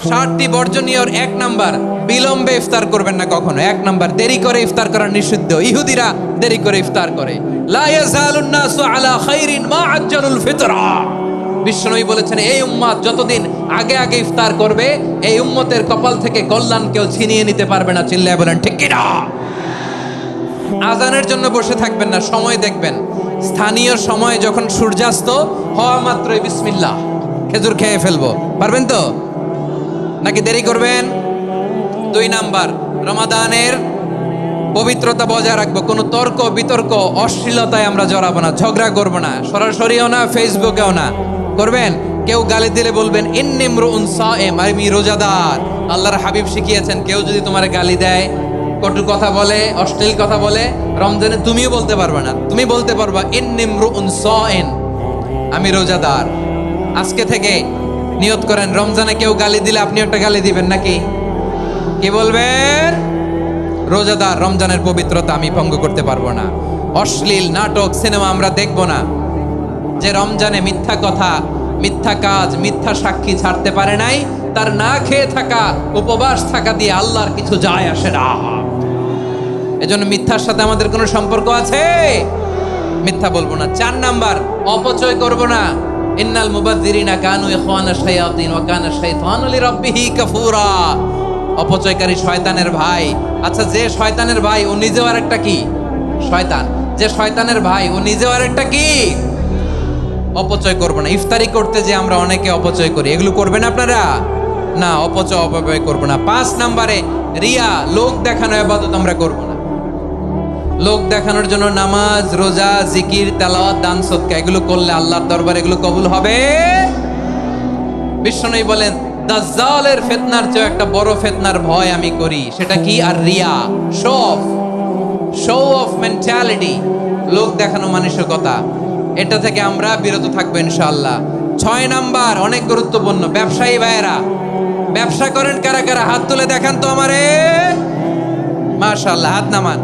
7টি বর্জনীয়র 1 number, বিলম্বে ইফতার করবেন না কখনো। 1 নাম্বার, দেরি করে ইফতার করা নিষিদ্ধ। ইহুদিরা দেরি করে ইফতার করে। লা ইয়াজালুন নাসু আলা খাইরিন মা আজ্জালুল ফিতরা। বিশ্বনবী বলেছেন, এই উম্মত যতদিন আগে আগে ইফতার করবে, এই উম্মতের কপাল থেকে কল্যাণ কেউ ছিনিয়ে নিতে পারবে না। চিল্লায় বলেন ঠিক কি না? আজানের জন্য বসে থাকবেন না, সময় দেখবেন। স্থানীয় সময় যখন সূর্যাস্ত হওয়া মাত্রই বিসমিল্লাহ, খেজুর খেয়ে ফেলবো। পারবেন তো নাকি দেরি করবেন? 2 নাম্বার, রমাদানের পবিত্রতা বজায় রাখবো। কোনো তর্ক বিতর্ক অশ্লীলতায় আমরা জড়াবো না, ঝগড়া করবো না, সরাসরিও না, ফেসবুকেও না। করবেন কেউ গালি দিলে বলবেন ইন্নী ইমরুউন সায়েম, আমি রোজাদার। আল্লাহর হাবিব শিখিয়েছেন, কেউ যদি তোমার গালি দেয়, কটু কথা বলে, অশ্লীল কথা বলে, রমজানে তুমিও বলতে পারবে না। তুমি বলতে পারবা ইন্নী ইমরুউন সায়েম, আমি রোজাদার। আজকে থেকে নিয়ত করেন, রমজানে কেউ গালি দিলে আপনি একটা গালি দিবেন নাকি? কি বলবেন? রোজাদার, রমজানের পবিত্রতা আমি ভঙ্গ করতে পারবো না। অশ্লীল নাটক সিনেমা আমরা দেখবো না। যে রমজানে মিথ্যা কথা, মিথ্যা কাজ, মিথ্যা সাক্ষী ছাড়তে পারে নাই, তার না খেয়ে থাকা, উপবাস থাকা দিয়ে আল্লাহর কিছু যায় আসে না। এজন্য মিথ্যার সাথে আমাদের কোনো সম্পর্ক আছে? মিথ্যা বলবো না। 4 নাম্বার, অপচয় করব না। ইন্নাল মুবাযযিরিনা কানু ইখওয়ানা শায়াতিন ওয়া কানা শাইতানু লিরাব্বিহি কাফুরা। অপচয়কারী শয়তানের ভাই। আচ্ছা, যে শয়তানের ভাই ও নিজেও আরেকটা কি? শয়তান। যে শয়তানের ভাই ও নিজেও আরেকটা কি? অপচয় করব না। ইফতারি করতে যে আমরা অনেকে অপচয় করি, এগুলো করবেন আপনারা না। অপচয় অপব্যয় করব না। 5 নাম্বারে, রিয়া, লোক দেখানো ইবাদত আমরা করব না। লোক দেখানোর জন্য নামাজ, রোজা, জিকির, তেলাওয়াত, দান, সদকা এগুলো করলে আল্লাহর দরবারে এগুলো কবুল হবে। বিশ্বনবী বলেন, দাজ্জালের ফিতনার চেয়ে একটা বড় ফিতনার ভয় আমি করি, সেটা কি? আর রিয়া, শো অফ মেন্টালিটি, লোক দেখানো মানসিকতা। এটা থেকে আমরা বিরত থাকবো ইনশাআল্লাহ। 6 নাম্বার, অনেক গুরুত্বপূর্ণ। ব্যবসায়ী ভাইয়েরা, ব্যবসা করেন কারা কারা? হাত তুলে দেখান তো আমারে। মাশাআল্লাহ, হাত নামান।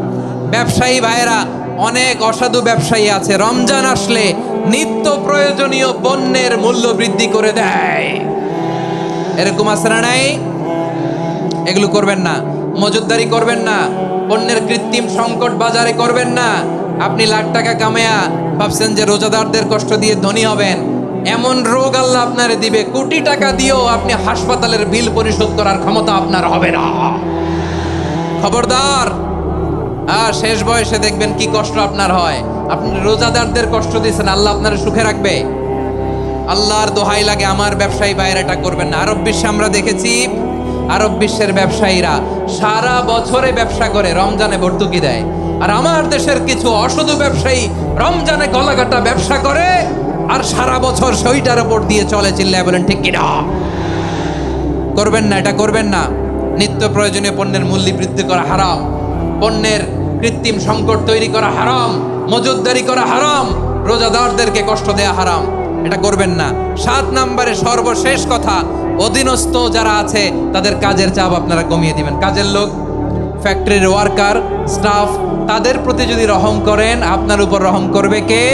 ব্যবসায়ী ভাইয়েরা, অনেক অসাধু ব্যবসায়ী আছে, রমজান আসলে নিত্য প্রয়োজনীয় পণ্যের মূল্য বৃদ্ধি করে দেয়। এরকম আছে না নাই? এগুলো করবেন না। মজুদদারি করবেন না। পণ্যের কৃত্রিম সংকট বাজারে করবেন না। আপনি লাখ টাকা কামায়া ভাবছেন যে রোজাদারদের কষ্ট দিয়ে ধনী হবেন। এমন রোগ আল্লাহ আপনারে দিবে, কোটি টাকা দিয়েও আপনি হাসপাতালের বিল পরিশোধ করার ক্ষমতা আপনার হবে না। খবরদার। শেষ বয়সে দেখবেন কি কষ্ট আপনার হয়। আপনি রোজাদারদের কষ্ট দিয়েছেন, আল্লাহ আপনার সুখে রাখবে? আল্লাহর দোহাই লাগে, আমার ব্যবসায়ী ভাইয়েরা এটা করবেন না। আরব বিশ্বে আমরা দেখেছি, আরব বিশ্বের ব্যবসায়ীরা সারা বছরে ব্যবসা করে, রমজানে ভর্তুকি দেয়। আর আমার দেশের কিছু অসাধু ব্যবসায়ী রমজানে গলাকাটা ব্যবসা করে আর সারা বছর সেইটার উপর দিয়ে চলে। চিল্লায় বলেন ঠিক কিনা? করবেন না, এটা করবেন না। নিত্য প্রয়োজনীয় পণ্যের মূল্য বৃদ্ধি করা হারাম, পণ্যের কৃত্রিম সংকট তৈরি করা হারাম, মজুদদারি করা হারাম, রোজাদারদেরকে কষ্ট দেয়া হারাম। এটা করবেন না। 7 নাম্বারে সর্বশেষ কথা, অধীনস্থ যারা আছে তাদের কাজের চাপ আপনারা কমিয়ে দিবেন। কাজের লোক, ফ্যাক্টরির ওয়ার্কার, স্টাফ, তাদের প্রতি যদি রহম করেন, আপনার উপর রহম করবে কে?